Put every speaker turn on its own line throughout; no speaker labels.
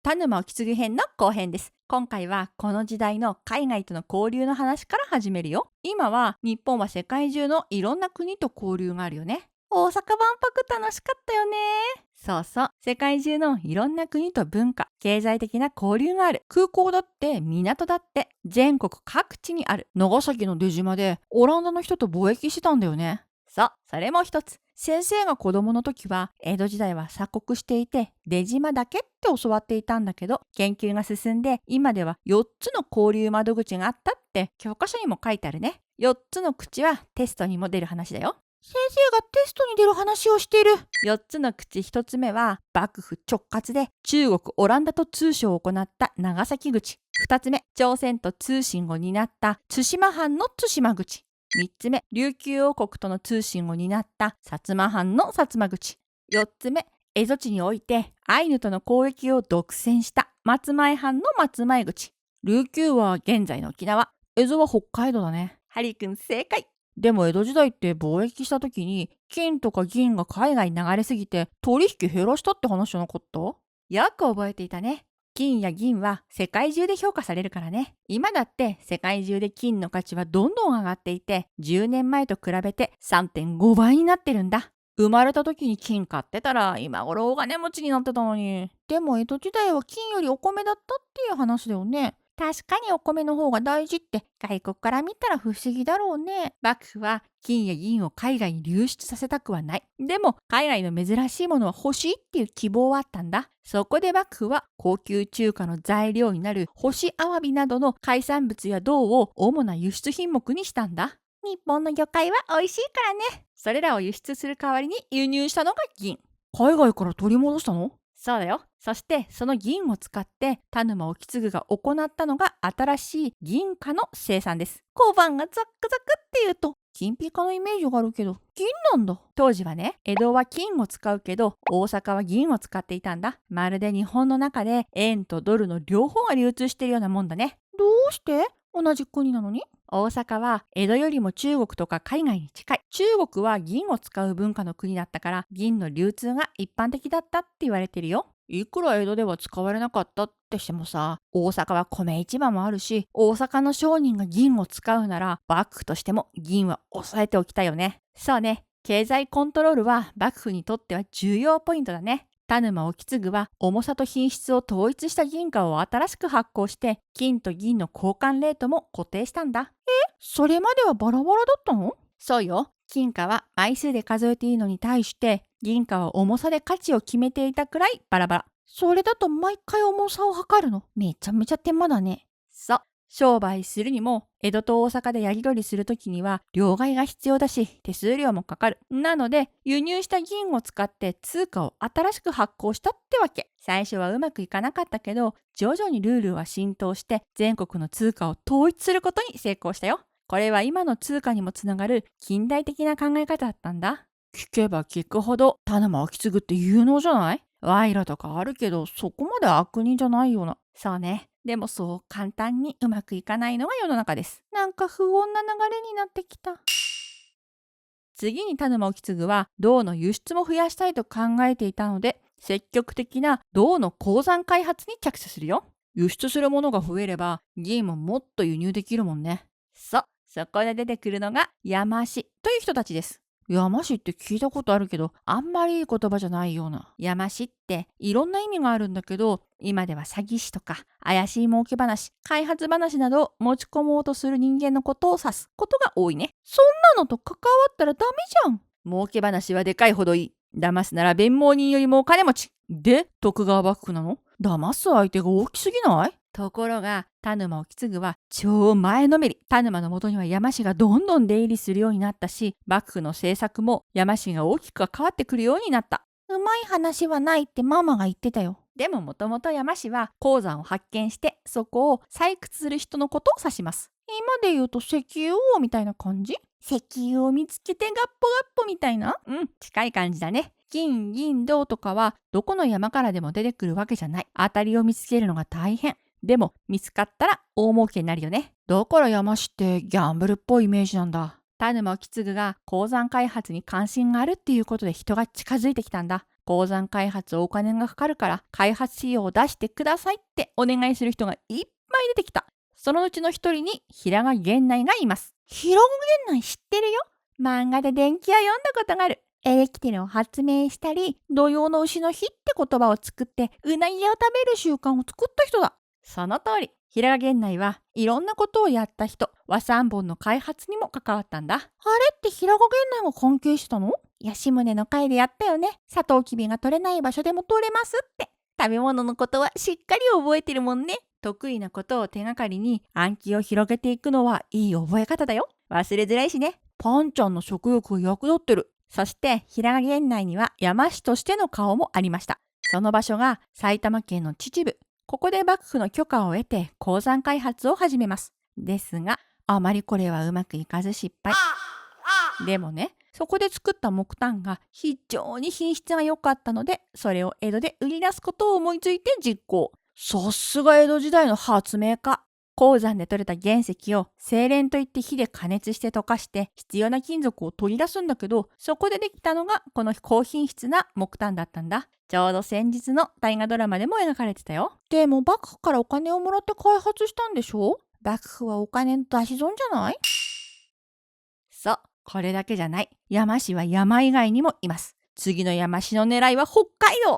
田沼意次編の後編です。今回はこの時代の海外との交流の話から始めるよ。今は日本は世界中のいろんな国と交流があるよね。大阪万博楽しかったよね。そうそう。世界中のいろんな国と文化、経済的な交流がある。空港だって港だって全国各地にある。長崎の出島でオランダの人と貿易してたんだよね。そう、それも一つ。先生が子供の時は江戸時代は鎖国していて出島だけって教わっていたんだけど、研究が進んで今では4つの交流窓口があったって教科書にも書いてあるね。4つの口はテストにも出る話だよ。先生がテストに出る話をしている。4つの口1つ目は幕府直轄で中国オランダと通商を行った長崎口。2つ目、朝鮮と通信を担った対馬藩の対馬口。3つ目、琉球王国との通信を担った薩摩藩の薩摩口。4つ目、蝦夷地においてアイヌとの交易を独占した松前藩の松前口。琉球は現在の沖縄、蝦夷は北海道だね。ハリーくん正解。でも江戸時代って貿易した時に金とか銀が海外に流れすぎて取引減らしたって話じゃなかった？よく覚えていたね。金や銀は世界中で評価されるからね。今だって世界中で金の価値はどんどん上がっていて、10年前と比べて 3.5 倍になってるんだ。生まれた時に金買ってたら今頃お金持ちになってたのに。でも江戸時代は金よりお米だったっていう話だよね。確かにお米の方が大事って外国から見たら不思議だろうね。幕府は金や銀を海外に流出させたくはない。でも海外の珍しいものは欲しいっていう希望はあったんだ。そこで幕府は高級中華の材料になる干しアワビなどの海産物や銅を主な輸出品目にしたんだ。日本の魚介は美味しいからね。それらを輸出する代わりに輸入したのが銀。海外から取り戻したの？そうだよ。そしてその銀を使って田沼意次が行ったのが新しい銀貨の生産です。小判がザックザクって言うと金ピカのイメージがあるけど銀なんだ。当時はね、江戸は金を使うけど大阪は銀を使っていたんだ。まるで日本の中で円とドルの両方が流通しているようなもんだね。どうして同じ国なのに？大阪は江戸よりも中国とか海外に近い。中国は銀を使う文化の国だったから銀の流通が一般的だったって言われてるよ。いくら江戸では使われなかったってしてもさ、大阪は米市場もあるし、大阪の商人が銀を使うなら幕府としても銀は抑えておきたいよね。そうね、経済コントロールは幕府にとっては重要ポイントだね。田沼意次は重さと品質を統一した銀貨を新しく発行して金と銀の交換レートも固定したんだ。それまではバラバラだったの？そうよ。金貨は枚数で数えていいのに対して銀貨は重さで価値を決めていたくらいバラバラ。それだと毎回重さを測るのめちゃめちゃ手間だね。そう。商売するにも江戸と大阪でやり取りするときには両替が必要だし手数料もかかる。なので輸入した銀を使って通貨を新しく発行したってわけ。最初はうまくいかなかったけど徐々にルールは浸透して全国の通貨を統一することに成功したよ。これは今の通貨にもつながる近代的な考え方だったんだ。聞けば聞くほど田沼意次って有能じゃない？賄賂とかあるけどそこまで悪人じゃないような。そうね。でもそう簡単にうまくいかないのが世の中です。なんか不穏な流れになってきた。次に田沼意次は銅の輸出も増やしたいと考えていたので積極的な銅の鉱山開発に着手するよ。輸出するものが増えれば銀ももっと輸入できるもんね。そこで出てくるのが山師という人たちです。山師って聞いたことあるけどあんまりいい言葉じゃないような。山師っていろんな意味があるんだけど今では詐欺師とか怪しい儲け話、開発話などを持ち込もうとする人間のことを指すことが多いね。そんなのと関わったらダメじゃん。儲け話はでかいほどいい。騙すなら弁護人よりもお金持ち。で、徳川幕府なの？騙す相手が大きすぎない？ところが田沼意次は超前のめり。田沼のもとには山師がどんどん出入りするようになったし、幕府の政策も山師が大きく関わってくるようになった。うまい話はないってママが言ってたよ。でももともと山師は鉱山を発見してそこを採掘する人のことを指します。今で言うと石油王みたいな感じ？石油を見つけてガッポガッポみたいな？近い感じだね。金、銀、銅とかはどこの山からでも出てくるわけじゃない。当たりを見つけるのが大変。でも見つかったら大儲けになるよね。だから山師ってギャンブルっぽいイメージなんだ。田沼意次が鉱山開発に関心があるっていうことで人が近づいてきたんだ。鉱山開発お金がかかるから開発費用を出してくださいってお願いする人がいっぱい出てきた。そのうちの一人に平賀源内がいます。
平賀源内知ってるよ。漫画で電気屋読んだことがある。エレキテルを発明したり、土曜の牛の日って言葉を作って、うなぎを食べる習慣を作った人だ。
その通り、平賀源内はいろんなことをやった人、和三盆の開発にも関わったんだ。
あれって平賀源内が関係したの？吉宗の会でやったよね。サトウキビが取れない場所でも取れますって。食べ物のことはしっかり覚えてるもんね。
得意なことを手がかりに暗記を広げていくのはいい覚え方だよ。忘れづらいしね。
パンちゃんの食欲が役立ってる。
そして平賀源内には山師としての顔もありました。その場所が埼玉県の秩父。ここで幕府の許可を得て鉱山開発を始めます。ですが、あまりこれはうまくいかず失敗。でもね、そこで作った木炭が非常に品質が良かったので、それを江戸で売り出すことを思いついて実行。
さすが江戸時代の発明家。
鉱山で採れた原石を精錬といって火で加熱して溶かして必要な金属を取り出すんだけど、そこでできたのがこの高品質な木炭だったんだ。ちょうど先日の大河ドラマでも描かれてたよ。
でも幕府からお金をもらって開発したんでしょ？幕府はお金の出し損じゃない？
そう、これだけじゃない。山師は山以外にもいます。次の山師の狙いは北海道。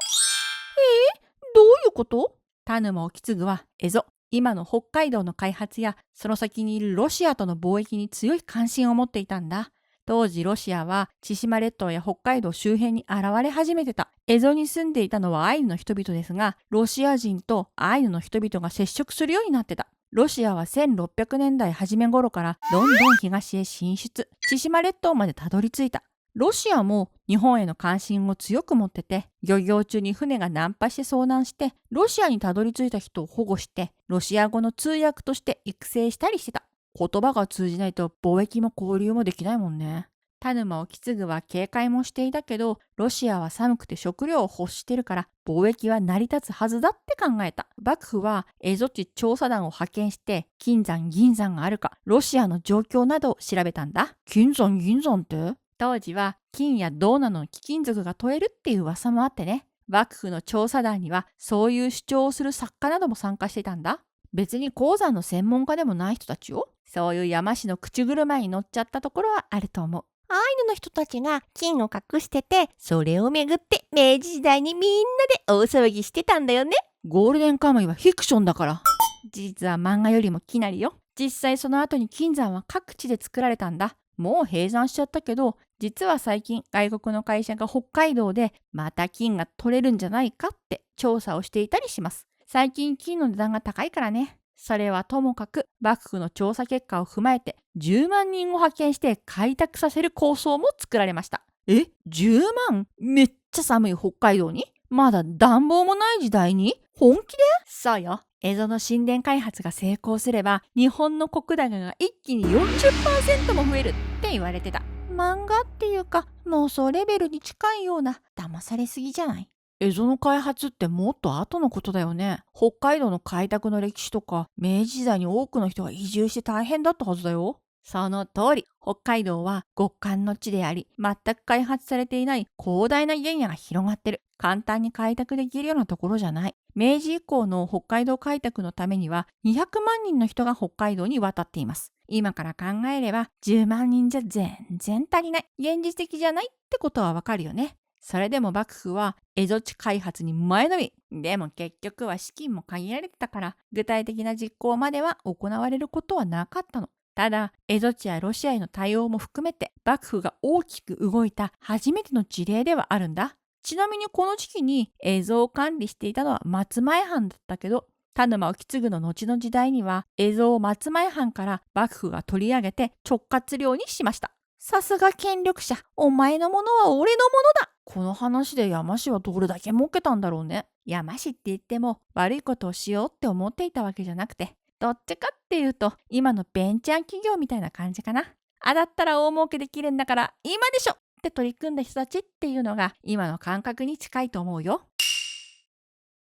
どういうこと？
田沼意次は蝦夷、今の北海道の開発やその先にいるロシアとの貿易に強い関心を持っていたんだ。当時ロシアは千島列島や北海道周辺に現れ始めてた。蝦夷に住んでいたのはアイヌの人々ですが、ロシア人とアイヌの人々が接触するようになってた。ロシアは1600年代初め頃からどんどん東へ進出。千島列島までたどり着いた。ロシアも日本への関心を強く持ってて、漁業中に船が難破して遭難して、ロシアにたどり着いた人を保護して、ロシア語の通訳として育成したりしてた。言葉が通じないと貿易も交流もできないもんね。田沼意次は警戒もしていたけど、ロシアは寒くて食料を欲してるから貿易は成り立つはずだって考えた。幕府は蝦夷地調査団を派遣して金山銀山があるかロシアの状況などを調べたんだ。
金山銀山って？
当時は金や銅などの貴金属が取れるっていう噂もあってね。幕府の調査団にはそういう主張をする作家なども参加してたんだ。別に鉱山の専門家でもない人たちよ。そういう山師の口車に乗っちゃったところはあると思う。
アイヌの人たちが金を隠してて、それをめぐって明治時代にみんなで大騒ぎしてたんだよね。
ゴールデンカムイはフィクションだから。事実は漫画よりもきなりよ。実際その後に金山は各地で作られたんだ。もう閉山しちゃったけど、実は最近外国の会社が北海道でまた金が取れるんじゃないかって調査をしていたりします。最近金の値段が高いからね。それはともかく幕府の調査結果を踏まえて10万人を派遣して開拓させる構想も作られました。
10万？めっちゃ寒い北海道に？まだ暖房もない時代に？本気で？
そうよ。蝦夷の神殿開発が成功すれば日本の国高が一気に 40% も増えるって言われてた。
漫画っていうか妄想レベルに近いような。騙されすぎじゃない？
蝦夷の開発ってもっと後のことだよね。北海道の開拓の歴史とか明治時代に多くの人が移住して大変だったはずだよ。その通り、北海道は極寒の地であり、全く開発されていない広大な原野が広がってる。簡単に開拓できるようなところじゃない。明治以降の北海道開拓のためには200万人の人が北海道に渡っています。今から考えれば10万人じゃ全然足りない。現実的じゃないってことはわかるよね。それでも幕府は蝦夷地開発に前のめり。でも結局は資金も限られてたから、具体的な実行までは行われることはなかったの。ただ、蝦夷地やロシアへの対応も含めて、幕府が大きく動いた初めての事例ではあるんだ。ちなみにこの時期に蝦夷を管理していたのは松前藩だったけど、田沼意次の後の時代には蝦夷を松前藩から幕府が取り上げて直轄領にしました。
さすが権力者。お前のものは俺のものだ。
この話で山氏はどれだけ儲けたんだろうね。山氏って言っても悪いことをしようって思っていたわけじゃなくて、どっちかっていうと今のベンチャー企業みたいな感じかな。だったら大儲けできるんだから今でしょって取り組んだ人たちっていうのが今の感覚に近いと思うよ。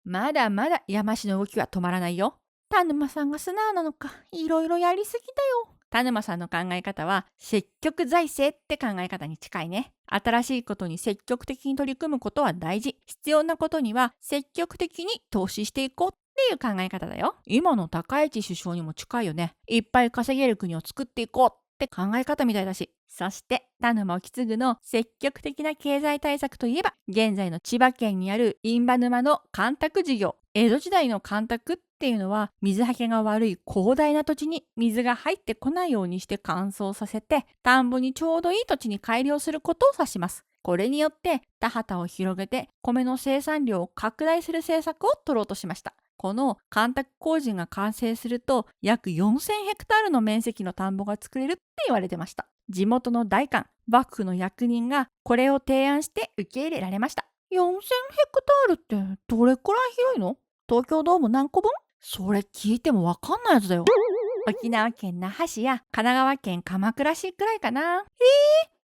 まだまだ山氏の動きは止まらないよ。
田沼さんが素直なのか、いろいろやりすぎだよ。
田沼さんの考え方は積極財政って考え方に近いね。新しいことに積極的に取り組むことは大事。必要なことには積極的に投資していこうっていう考え方だよ。今の高市首相にも近いよね。いっぱい稼げる国を作っていこうって考え方みたいだし。そして田沼意次の積極的な経済対策といえば、現在の千葉県にある印旛沼の干拓事業。江戸時代の干拓っていうのは、水はけが悪い広大な土地に水が入ってこないようにして乾燥させて、田んぼにちょうどいい土地に改良することを指します。これによって田畑を広げて米の生産量を拡大する政策を取ろうとしました。この干拓工事が完成すると、約4000ヘクタールの面積の田んぼが作れるって言われてました。地元の代官、幕府の役人がこれを提案して受け入れられました。
4000ヘクタールってどれくらい広いの？東京ドーム何個分？
それ聞いてもわかんないやつだよ。沖縄県那覇市や神奈川県鎌倉市くらいかな。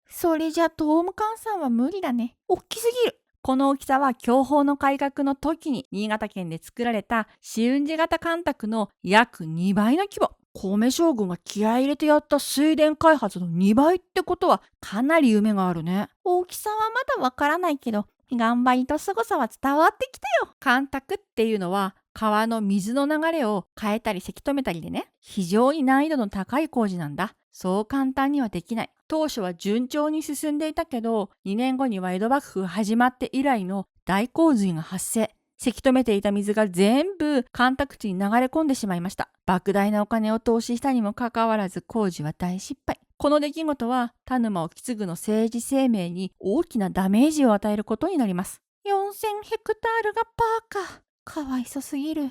それじゃドーム換算は無理だね。大きすぎる。
この大きさは享保の改革の時に新潟県で作られた紫雲寺型干拓の約2倍の規模。米将軍が気合い入れてやった水田開発の2倍ってことはかなり夢があるね。
大きさはまだわからないけど、頑張りと凄さは伝わってきたよ。
干拓っていうのは川の水の流れを変えたりせき止めたりでね、非常に難易度の高い工事なんだ。そう簡単にはできない。当初は順調に進んでいたけど、2年後には江戸幕府が始まって以来の大洪水が発生。せき止めていた水が全部干拓地に流れ込んでしまいました。莫大なお金を投資したにもかかわらず工事は大失敗。この出来事は田沼意次の政治生命に大きなダメージを与えることになります。
4000ヘクタールがパーか。かわいそすぎる。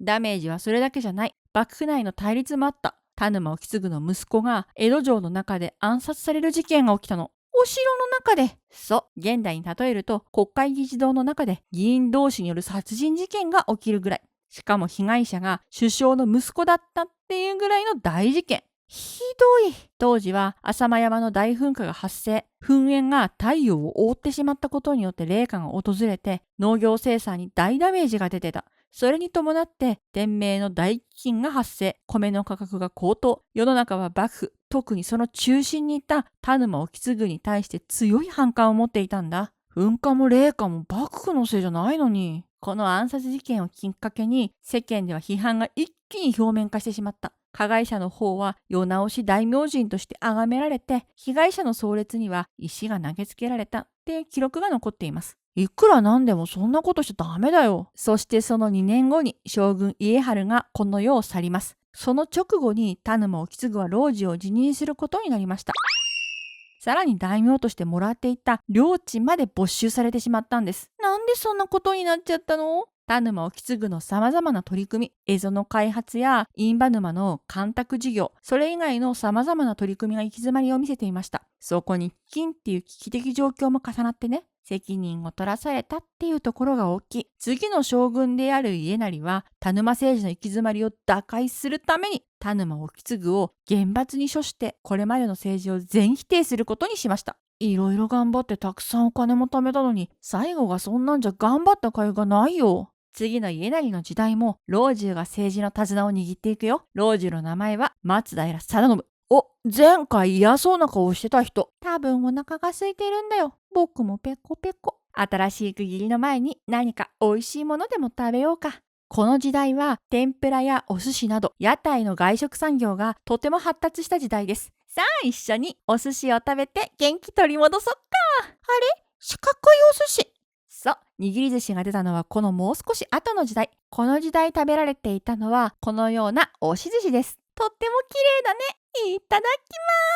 ダメージはそれだけじゃない。幕府内の対立もあった。田沼意次の息子が江戸城の中で暗殺される事件が起きたの。
お城の中で？
そう、現代に例えると国会議事堂の中で議員同士による殺人事件が起きるぐらい。しかも被害者が首相の息子だったっていうぐらいの大事件。
ひどい。
当時は浅間山の大噴火が発生。噴煙が太陽を覆ってしまったことによって冷夏が訪れて農業生産に大ダメージが出てた。それに伴って天明の大飢饉が発生。米の価格が高騰。世の中は幕府、特にその中心にいた田沼意次に対して強い反感を持っていたんだ。噴火も冷夏も幕府のせいじゃないのに。この暗殺事件をきっかけに世間では批判が一気に表面化してしまった。加害者の方は世直し大名人として崇められて、被害者の葬列には石が投げつけられたっていう記録が残っています。いくらなんでもそんなことしちゃダメだよ。そしてその2年後に将軍家治がこの世を去ります。その直後に田沼意次は老中を辞任することになりました。さらに大名としてもらっていた領地まで没収されてしまったんです。
なんでそんなことになっちゃったの？
田沼意次の様々な取り組み、蝦夷の開発や印旛沼の干拓事業、それ以外の様々な取り組みが行き詰まりを見せていました。そこに飢饉っていう危機的状況も重なってね、責任を取らされたっていうところが大きい。次の将軍である家斉は田沼政治の行き詰まりを打開するために田沼意次を厳罰に処してこれまでの政治を全否定することにしました。いろいろ頑張ってたくさんお金も貯めたのに、最後がそんなんじゃ頑張った甲斐がないよ。次の家斉の時代も老中が政治の手綱を握っていくよ。老中の名前は松平定信。お、前回嫌そうな顔してた人。
多分お腹が空いてるんだよ。僕もペコペコ。
新しい区切りの前に何か美味しいものでも食べようか。この時代は天ぷらやお寿司など屋台の外食産業がとても発達した時代です。さあ一緒にお寿司を食べて元気取り戻そっか。
あれ？四角いお寿司。
そう、握り寿司が出たのはこのもう少し後の時代。この時代食べられていたのはこのような押し寿司です。
とっても綺麗だね。いただきます。